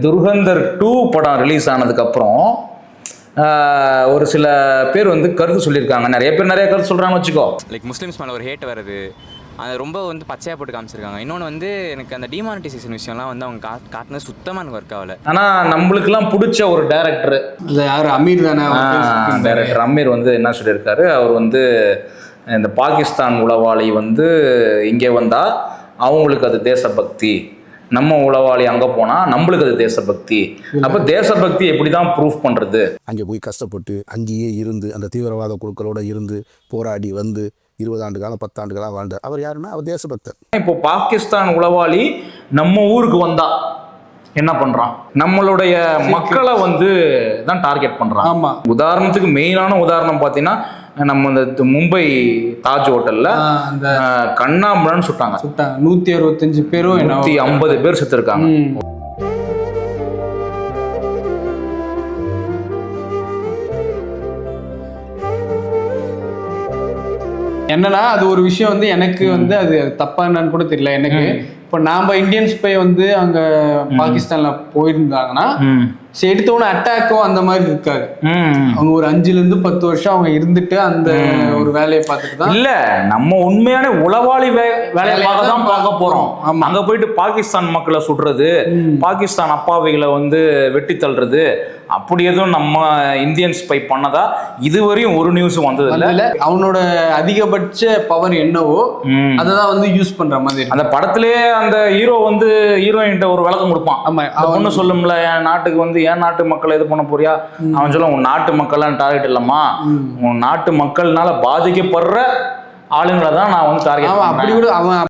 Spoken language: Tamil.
துர்கந்தர் 2 படம் ரிலீஸ் ஆனதுக்கப்புறம் ஒரு சில பேர் வந்து கருத்து சொல்லியிருக்காங்க. நிறைய பேர் நிறைய கருத்து சொல்கிறாங்கன்னு வச்சுக்கோ. லைக் முஸ்லீம்ஸ் மேலே ஒரு ஹேட் வருது, அது ரொம்ப வந்து பச்சையாக போட்டு காமிச்சிருக்காங்க. இன்னொன்று வந்து எனக்கு அந்த டிமானிட்டைசேஷன் விஷயம்லாம் வந்து அவங்க காட்டினது சுத்தமாக எனக்கு ஒர்க் ஆகலை. ஆனால் நம்மளுக்கெல்லாம் பிடிச்ச ஒரு டேரக்டர் யார், அமீர் தானே? டேரக்டர் அமீர் வந்து என்ன சொல்லியிருக்காரு, அவர் வந்து இந்த பாகிஸ்தான் உளவாளி வந்து இங்கே வந்தால் அவங்களுக்கு அது தேசபக்தி, நம்ம உளவாளி அங்கே போனால் நம்மளுக்கு அது தேசபக்தி. அப்போ தேசபக்தி எப்படி தான் ப்ரூஃப் பண்ணுறது? அங்கே போய் கஷ்டப்பட்டு அங்கேயே இருந்து அந்த தீவிரவாத குழுக்களோட இருந்து போராடி வந்து 20 ஆண்டு காலம் 10 ஆண்டு காலம் வாழ்ந்தார். அவர் யாருன்னா அவர் தேசபக்தர். இப்போ பாகிஸ்தான் உளவாளி நம்ம ஊருக்கு வந்தா என்ன பண்றான்? நம்மளுடைய மக்களை வந்து தான் டார்கெட் பண்றான். ஆமா. உதாரணத்துக்கு மெயினான உதாரணம் பார்த்தீங்கன்னா, நம்ம இந்த மும்பை தாஜ் ஹோட்டல்ல கண்ணாமலன்னு சுட்டாங்க. 165 பேரும் 150 பேர் செத்து இருக்காங்க. என்னன்னா அது ஒரு விஷயம் வந்து எனக்கு வந்து அது தப்பா என்னன்னு கூட தெரியல எனக்கு. இப்போ நாம இந்தியன் ஸ்பை வந்து அங்க பாகிஸ்தான்ல போயிருந்தாங்கன்னா எடுத்தவொன்னு அட்டாக்கோ அந்த மாதிரி இருக்காது. அவங்க ஒரு 5 to 10 வருஷம் அவங்க இருந்துட்டு அந்த ஒரு வேலையை பார்த்துட்டு தான். இல்ல, நம்ம உண்மையான உளவாளி வேலையாக தான் பார்க்க போறோம். அங்க போயிட்டு பாகிஸ்தான் மக்களை சுடுறது, பாகிஸ்தான் அப்பாவிகளை வந்து வெட்டி தள்ளுறது, அப்படி எதுவும் நம்ம இந்தியன் ஸ்பை பண்ணதா இதுவரையும் ஒரு நியூஸும் வந்தது இல்ல. அவனோட அதிகபட்ச பவர் என்னவோ அததான் வந்து யூஸ் பண்ற மாதிரி. அந்த படத்திலேயே அந்த ஹீரோ வந்து ஹீரோயின்ட்ட ஒரு விளக்கம் கொடுப்பான். ஆமா, ஒண்ணு சொல்லும்ல, என் நாட்டுக்கு வந்து என் நாட்டு மக்களை இது பண்ண போறியா? அவன் சொல்ல, உன் நாட்டு மக்கள் டார்கெட் இல்லம்மா, உன் நாட்டு மக்கள்னால பாதிக்கப்படுற ஆளுங்களை தான் நான் வந்து டார்கெட். அப்படி கூட அவன்